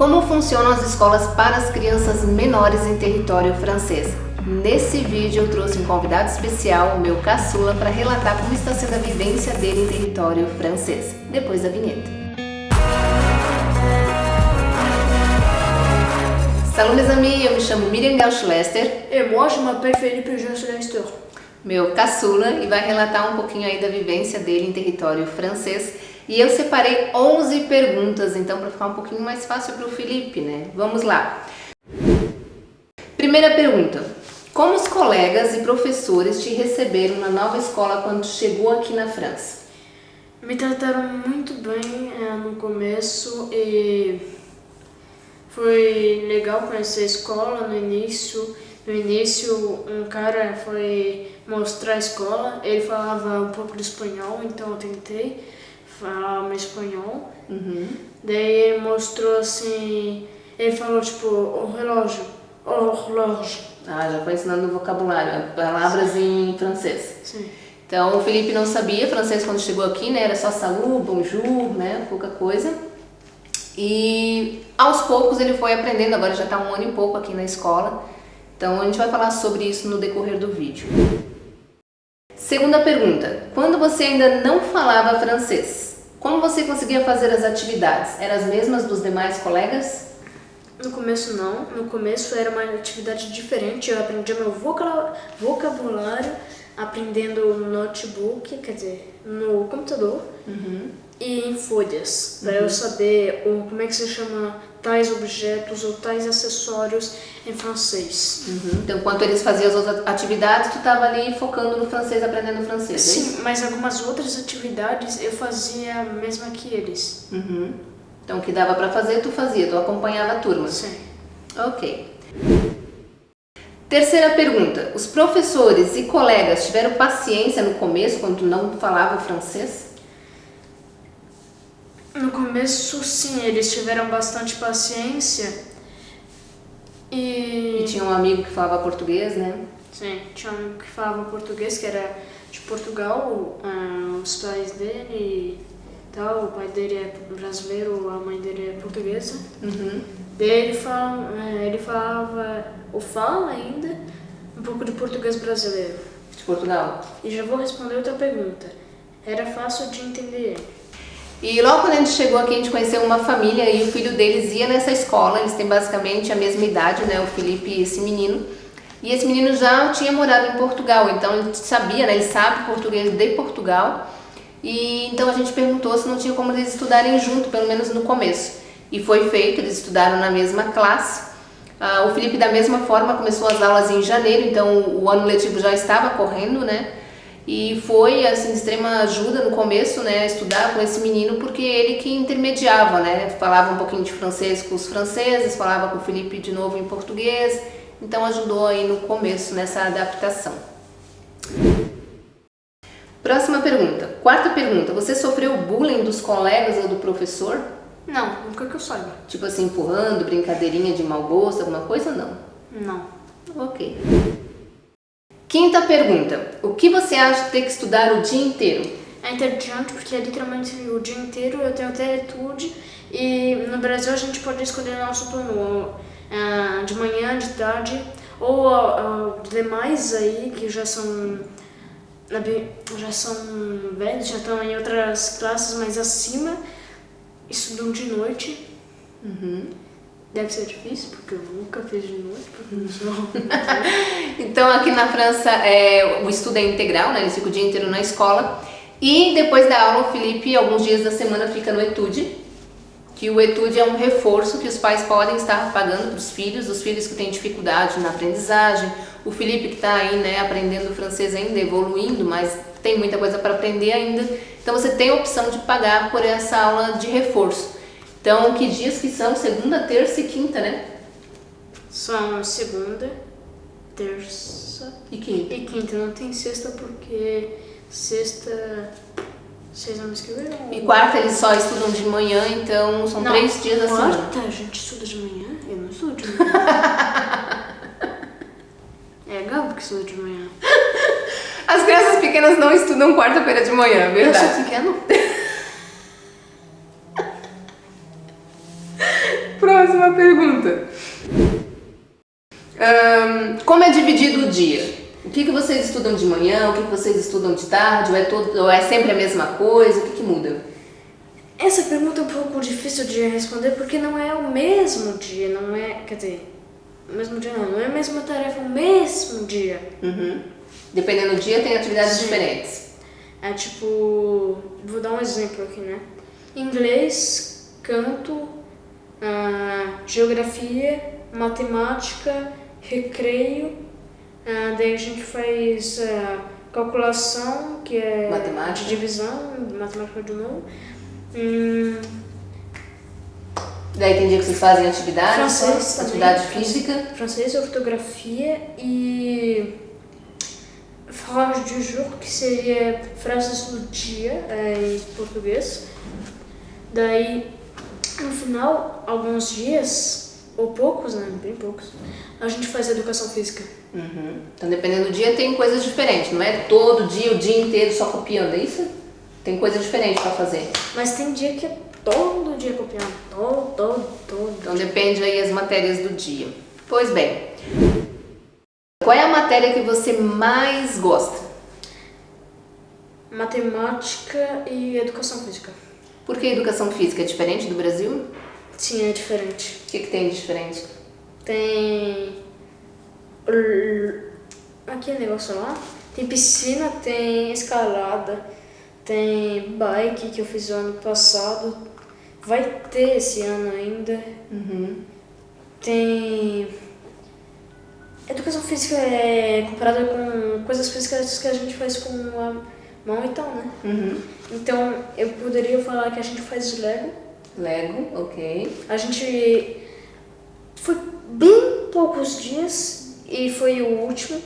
Como funcionam as escolas para as crianças menores em território francês? Nesse vídeo eu trouxe um convidado especial, o meu caçula, para relatar como está sendo a vivência dele em território francês, depois da vinheta. Salut mes amis, eu me chamo Miriam Gauch-Lester. Et moi, je m'appelle Felipe Gauch-Lester. Meu caçula, e vai relatar um pouquinho aí da vivência dele em território francês. E eu separei 11 perguntas, então, para ficar um pouquinho mais fácil para o Felipe, né? Vamos lá! Primeira pergunta: como os colegas e professores te receberam na nova escola quando chegou aqui na França? Me trataram muito bem no começo e foi legal conhecer a escola no início. No início, um cara foi mostrar a escola, ele falava um pouco de espanhol, então eu tentei falar meu espanhol. Daí ele mostrou assim, ele falou tipo, o relógio. Ah, já foi ensinando o vocabulário, palavras em francês. Sim. Então o Felipe não sabia francês quando chegou aqui, né? Era só salut, bonjour, né? Pouca coisa. E aos poucos ele foi aprendendo, agora já está 1 ano e pouco aqui na escola. Então a gente vai falar sobre isso no decorrer do vídeo. Segunda pergunta: quando você ainda não falava francês, como você conseguia fazer as atividades? Eram as mesmas dos demais colegas? No começo não, no começo era uma atividade diferente, eu aprendia meu vocabulário aprendendo no notebook, quer dizer, no computador e em folhas, para eu saber como é que se chama tais objetos ou tais acessórios em francês. Então, enquanto eles faziam as outras atividades, tu estava ali focando no francês, aprendendo francês, é isso? Sim, mas algumas outras atividades eu fazia a mesma que eles. Então, o que dava para fazer, tu fazia, tu acompanhava a turma. Sim. Ok. Terceira pergunta: os professores e colegas tiveram paciência no começo, quando tu não falava francês? No começo, sim, eles tiveram bastante paciência E tinha um amigo que falava português, né? Sim, tinha um amigo que falava português, que era de Portugal, os pais dele e tal, o pai dele é brasileiro, a mãe dele é portuguesa. Daí ele falava, ou fala ainda, um pouco de português brasileiro. De Portugal. E já vou responder outra pergunta. Era fácil de entender. E logo quando a gente chegou aqui, a gente conheceu uma família e o filho deles ia nessa escola. Eles têm basicamente a mesma idade, né? O Felipe e esse menino. E esse menino já tinha morado em Portugal, então ele sabia, né? Ele sabe português de Portugal. E então a gente perguntou se não tinha como eles estudarem junto, pelo menos no começo. E foi feito, eles estudaram na mesma classe. O Felipe, da mesma forma, começou as aulas em janeiro, então o ano letivo já estava correndo, né? E foi assim de extrema ajuda no começo, né, estudar com esse menino, porque ele que intermediava, né, falava um pouquinho de francês com os franceses, falava com o Felipe de novo em português, então ajudou aí no começo nessa adaptação. Próxima pergunta, quarta pergunta: você sofreu bullying dos colegas ou do professor? Não, nunca que eu saiba. Tipo assim, empurrando, brincadeirinha de mau gosto, alguma coisa ou não? Não. Ok. Quinta pergunta: o que você acha de ter que estudar o dia inteiro? É entediante porque é literalmente o dia inteiro eu tenho teletude e no Brasil a gente pode escolher o nosso turno de manhã, de tarde ou demais aí que já são velhos, já estão em outras classes mais acima, estudam de noite. Deve ser difícil, porque eu nunca fiz de noite, porque eu não sou... Então aqui na França o estudo é integral, né? Eles ficam o dia inteiro na escola. E depois da aula o Felipe, alguns dias da semana, fica no etude. Que o etude é um reforço que os pais podem estar pagando para os filhos que têm dificuldade na aprendizagem. O Felipe que está aí, né, aprendendo francês ainda, evoluindo, mas tem muita coisa para aprender ainda. Então você tem a opção de pagar por essa aula de reforço. Então, que dias que são? Segunda, terça e quinta, né? São segunda, terça e quinta. E quinta. Não tem sexta porque sexta... Vocês não me escreveram? E quarta eles só estudam de manhã, então são 3 dias da semana. Quarta a gente estuda de manhã? Eu não estudo de manhã. É Gabo que estuda de manhã. As crianças pequenas não estudam quarta-feira de manhã, verdade? Eu sou pequeno. Pronto. Próxima pergunta. Como é dividido o dia? O que vocês estudam de manhã, o que vocês estudam de tarde, ou é sempre a mesma coisa, o que muda? Essa pergunta é um pouco difícil de responder porque não é o mesmo dia, não é, quer dizer, o mesmo dia não é a mesma tarefa, o mesmo dia. Dependendo do dia tem atividades diferentes. É tipo, vou dar um exemplo aqui, né? Inglês, canto, geografia, matemática, recreio, daí a gente faz calculação, que é matemática. De divisão, matemática de novo. Daí tem dia que vocês fazem atividades, francês atividade física. Francês, ortografia e frase du jour, que seria frases do dia em português. Daí, no final, alguns dias, ou poucos, né, bem poucos, a gente faz educação física. Então, dependendo do dia, tem coisas diferentes, não é todo dia, o dia inteiro só copiando, é isso? Tem coisas diferentes para fazer. Mas tem dia que é todo dia copiando, todo. Então, depende aí as matérias do dia. Pois bem, qual é a matéria que você mais gosta? Matemática e educação física. Por que educação física? É diferente do Brasil? Sim, é diferente. O que tem de diferente? Tem aquele negócio lá, tem piscina, tem escalada, tem bike que eu fiz o ano passado, vai ter esse ano ainda. Tem educação física é comparada com coisas físicas que a gente faz com a mão e tal, né? Então eu poderia falar que a gente faz Lego, ok. A gente foi bem poucos dias e foi o último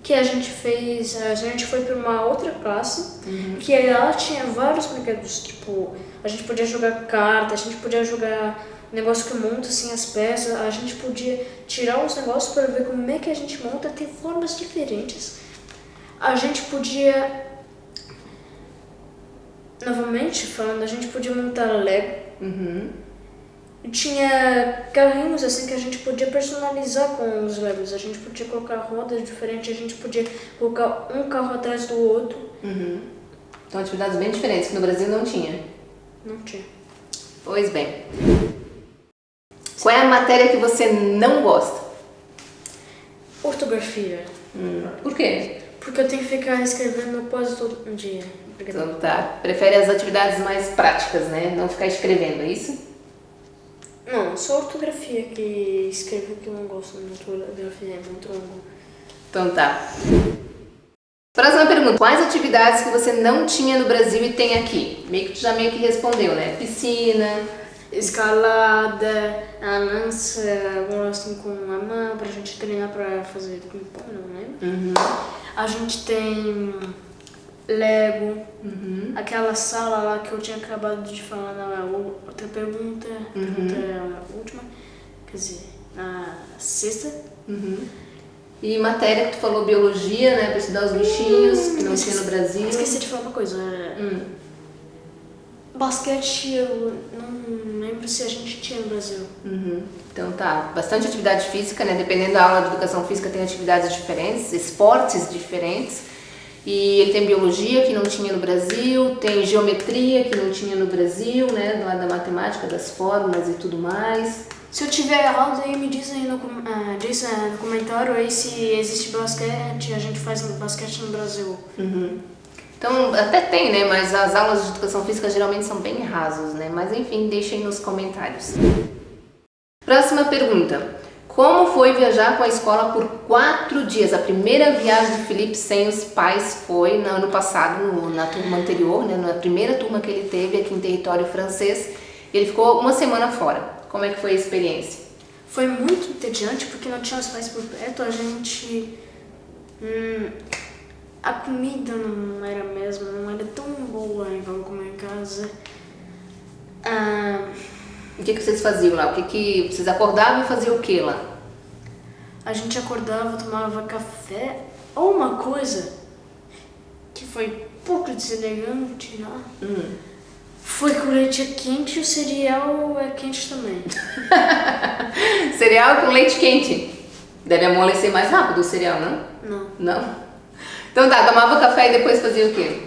que a gente fez. A gente foi para uma outra classe que ela tinha vários brinquedos, tipo, a gente podia jogar carta, a gente podia jogar negócio que monta assim as peças, a gente podia tirar os negócios para ver como é que a gente monta, tem formas diferentes. A gente podia, novamente falando, a gente podia montar Lego. Tinha carrinhos assim que a gente podia personalizar com os Legos. A gente podia colocar rodas diferentes, a gente podia colocar um carro atrás do outro. Então, atividades bem diferentes que no Brasil não tinha. Não tinha. Pois bem. Qual é a matéria que você não gosta? Ortografia. Por quê? Porque eu tenho que ficar escrevendo quase todo dia. Então tá. Prefere as atividades mais práticas, né? Não ficar escrevendo, é isso? Não, só ortografia que escrevo que eu não gosto muito. Ortografia é muito longo. Então tá. Próxima pergunta. Quais atividades que você não tinha no Brasil e tem aqui? Meio que respondeu, né? Piscina, escalada, a lança, agora assim com a mão pra gente treinar pra fazer ping-pong, não lembro. A gente tem Lego, aquela sala lá que eu tinha acabado de falar na outra pergunta, a última, quer dizer, na sexta. E matéria que tu falou, biologia, né, pra estudar os bichinhos, que não tinha no Brasil. Esqueci de falar uma coisa. Basquete, eu não lembro se a gente tinha no Brasil. Então tá, bastante atividade física, né? Dependendo da aula de educação física tem atividades diferentes, esportes diferentes. E ele tem biologia que não tinha no Brasil, tem geometria que não tinha no Brasil, né? Do lado da matemática, das fórmulas e tudo mais. Se eu tiver errado, aí me diz aí no comentário aí se existe basquete, a gente faz basquete no Brasil. Então, até tem, né? Mas as aulas de educação física geralmente são bem rasos, né? Mas enfim, deixem nos comentários. Próxima pergunta. Como foi viajar com a escola por 4 dias? A primeira viagem do Felipe sem os pais foi no ano passado, na turma anterior, né? Na primeira turma que ele teve aqui em território francês. Ele ficou uma semana fora. Como é que foi a experiência? Foi muito entediante porque não tinha os pais por perto, a gente... a comida não era mesmo, não era tão boa igual comer em casa. O que vocês faziam lá? Vocês acordavam e faziam o que lá? A gente acordava, tomava café, ou uma coisa que foi pouco deselegante lá. Foi com leite quente e o cereal é quente também. Cereal com leite quente. Deve amolecer mais rápido o cereal, não? Não. Não? Então tá, tomava café e depois fazia o quê?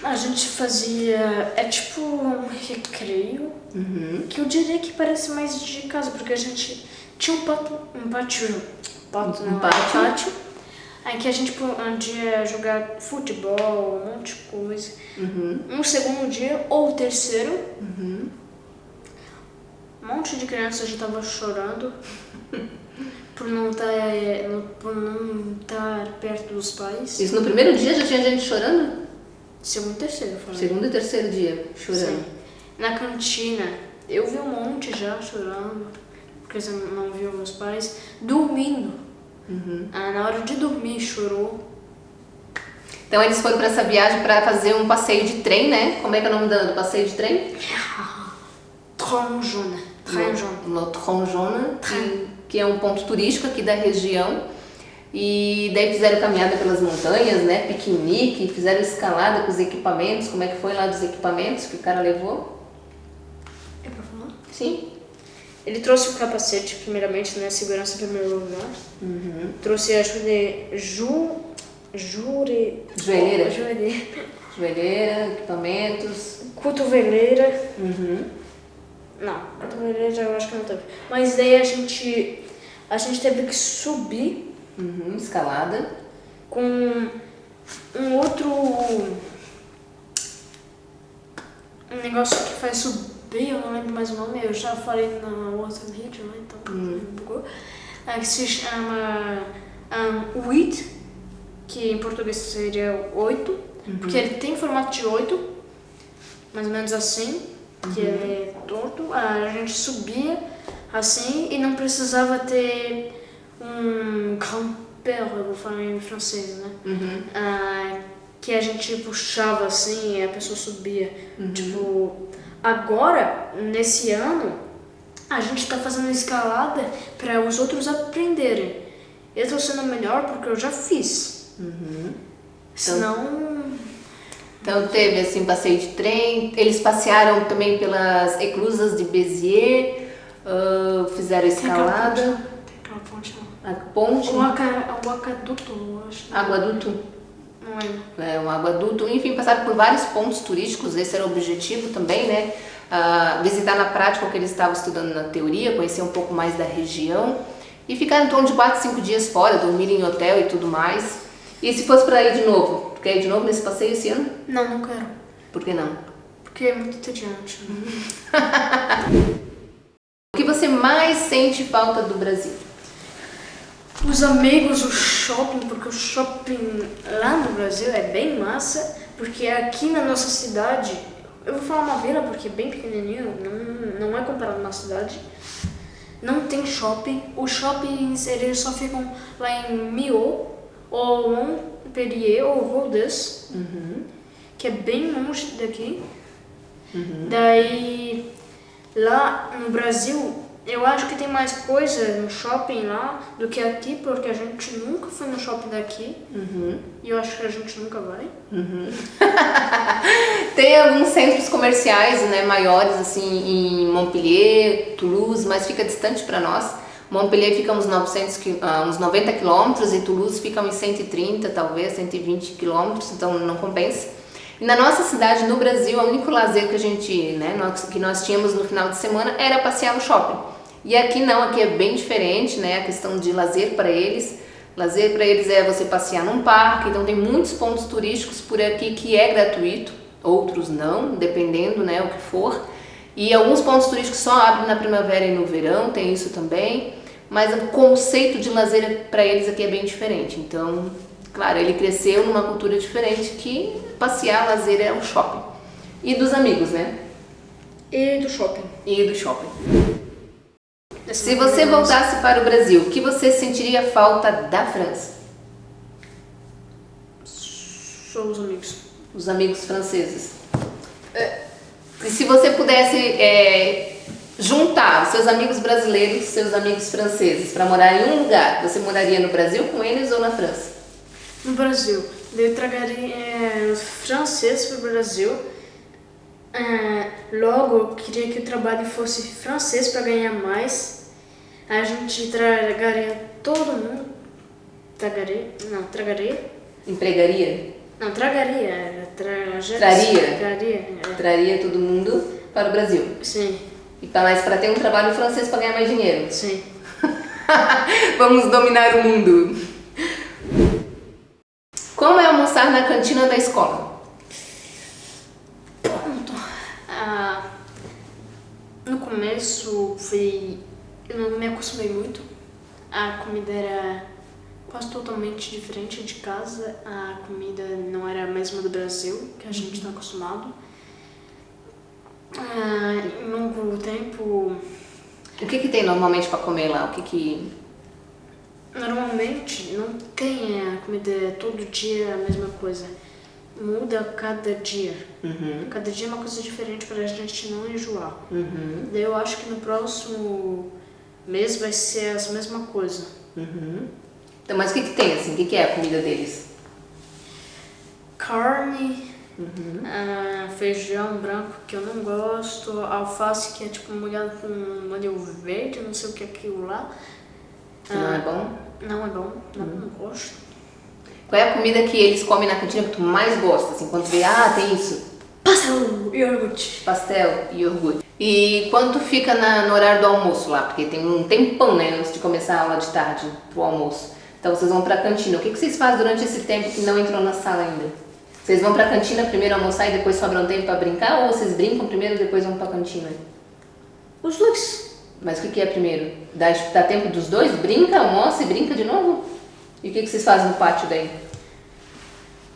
A gente fazia, é tipo um recreio, que eu diria que parece mais de casa, porque a gente tinha um pátio, aí que a gente podia jogar futebol, um monte de coisa. Um segundo dia, ou o terceiro, um monte de criança já tava chorando por não estar perto dos pais. Isso no primeiro dia já tinha gente chorando? Segundo e terceiro, eu falei. Segundo e terceiro dia, chorando. Sim. Na cantina, eu vi um monte já chorando, porque eu não viu meus pais. Dormindo. Na hora de dormir, chorou. Então eles foram para essa viagem para fazer um passeio de trem, né? Como é que é o nome do passeio de trem? Tronjona. No Tronjona, que é um ponto turístico aqui da região. E daí fizeram caminhada pelas montanhas, né? Piquenique, fizeram escalada com os equipamentos. Como é que foi lá dos equipamentos que o cara levou? É pra falar? Sim. Ele trouxe o capacete, primeiramente, né? Segurança em primeiro lugar. Trouxe a Joelheira. Joelheira, equipamentos. Cotoveleira. Não, cotoveleira eu acho que não teve. Mas daí a gente teve que subir. Escalada. Com um outro negócio que faz subir, eu não lembro mais o nome, eu já falei no outro vídeo, né? Então bugou. Que se chama WIT, que em português seria 8, porque ele tem formato de 8, mais ou menos assim, que é torto. A gente subia assim e não precisava ter um grand-père, eu vou falar em francês, né? Que a gente puxava assim e a pessoa subia. Tipo, agora, nesse ano, a gente tá fazendo escalada para os outros aprenderem. Eu tô sendo melhor porque eu já fiz. Senão... Então teve assim passeio de trem, eles passearam também pelas eclusas de Béziers, fizeram escalada. Tem aquela ponte não. A ponte? O aquaduto, eu acho. Aquaduto? Não lembro. É, um aquaduto. Enfim, passaram por vários pontos turísticos, esse era o objetivo também, né? Visitar na prática o que eles estavam estudando na teoria, conhecer um pouco mais da região. E ficaram em torno de 4, 5 dias fora, dormirem em hotel e tudo mais. E se fosse para ir de novo? Tu quer ir de novo nesse passeio esse ano? Não quero. Por que não? Porque é muito entediante. O que você mais sente falta do Brasil? Os amigos, o shopping, porque o shopping lá no Brasil é bem massa, porque aqui na nossa cidade, eu vou falar uma vila porque é bem pequenininho, não é comparado a uma cidade, não tem shopping. Os shoppings eles só ficam lá em Millau, ou Montpellier, ou Rodez, que é bem longe daqui. Daí, lá no Brasil, eu acho que tem mais coisa no shopping lá do que aqui, porque a gente nunca foi no shopping daqui. E eu acho que a gente nunca vai. Tem alguns centros comerciais, né, maiores assim em Montpellier, Toulouse, mas fica distante para nós. Montpellier fica uns 90 quilômetros e Toulouse fica uns 130, talvez 120 quilômetros, então não compensa. E na nossa cidade, no Brasil, o único lazer que a gente, né, que nós tínhamos no final de semana era passear no shopping. E aqui não, aqui é bem diferente, né, a questão de lazer para eles. Lazer para eles é você passear num parque, então tem muitos pontos turísticos por aqui que é gratuito, outros não, dependendo, né, o que for. E alguns pontos turísticos só abrem na primavera e no verão, tem isso também. Mas o conceito de lazer para eles aqui é bem diferente. Então, claro, ele cresceu numa cultura diferente que passear, lazer é o shopping. E dos amigos, né? E do shopping. E do shopping. Se você voltasse para o Brasil, o que você sentiria falta da França? Só os amigos. Os amigos franceses. E se você pudesse juntar os seus amigos brasileiros, seus amigos franceses, para morar em um lugar, você moraria no Brasil com eles ou na França? No Brasil. Eu tragaria francês para o Brasil. Logo, eu queria que o trabalho fosse francês para ganhar mais. A gente tragaria todo mundo. Tragaria. Empregaria? Não, tragaria. Traria? Traria todo mundo para o Brasil. Sim. Mas para ter um trabalho francês para ganhar mais dinheiro. Sim. Vamos dominar o mundo. Como é almoçar na cantina da escola? Pronto. No começo eu não me acostumei muito. A comida era quase totalmente diferente de casa. A comida não era a mesma do Brasil, que a gente está acostumado. Em longo tempo... O que tem normalmente para comer lá? Normalmente não tem a comida todo dia a mesma coisa. Muda cada dia. Cada dia é uma coisa diferente para a gente não enjoar. Daí eu acho que no próximo mês vai ser a mesma coisa. Então, mas o que tem assim? O que é a comida deles? Carne, feijão branco que eu não gosto, alface que é tipo molhado com molho verde, não sei o que é aquilo lá. Não é bom? Não é bom, não gosto. Qual é a comida que eles comem na cantina que tu mais gosta? Assim, quando tu vê, tem isso. Pastel e iogurte. Pastel e iogurte. E quando tu fica no horário do almoço lá? Porque tem um tempão, né, antes de começar a aula de tarde pro almoço. Então vocês vão pra cantina. O que vocês fazem durante esse tempo que não entrou na sala ainda? Vocês vão pra cantina primeiro almoçar e depois sobra um tempo pra brincar? Ou vocês brincam primeiro e depois vão pra cantina? Os dois. Mas o que é primeiro? Dá tempo dos dois? Brinca, almoça e brinca de novo? E o que vocês fazem no pátio daí?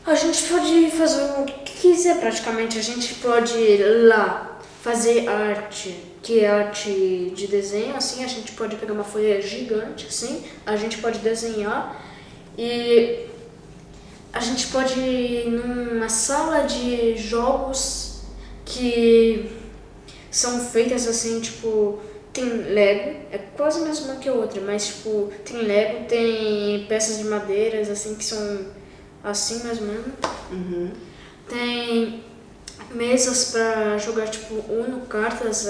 A gente pode fazer o que quiser praticamente. A gente pode ir lá fazer arte, que é arte de desenho, assim. A gente pode pegar uma folha gigante, assim. A gente pode desenhar e a gente pode ir numa sala de jogos que são feitas assim, tipo... Tem Lego, é quase a mesma que a outra, mas tipo, tem Lego, tem peças de madeiras assim que são assim mais ou menos. Tem mesas pra jogar tipo Uno, cartas,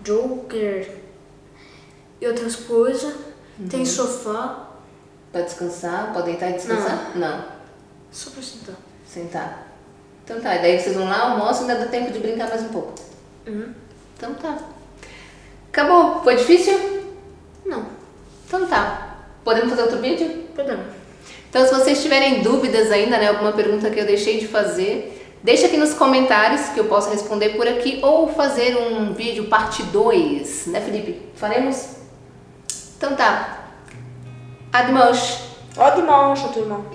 Joker e outras coisas. Tem sofá. Pra descansar? Pode deitar e descansar? Não. Só pra sentar. Sentar. Então tá, e daí vocês vão lá, almoçam e ainda dá tempo de brincar mais um pouco. Então tá. Acabou. Foi difícil? Não. Então tá. Podemos fazer outro vídeo? Podemos. Então se vocês tiverem dúvidas ainda, né, alguma pergunta que eu deixei de fazer, deixa aqui nos comentários que eu posso responder por aqui ou fazer um vídeo parte 2, né, Felipe? Faremos? Então tá. Admos. Admos, turma.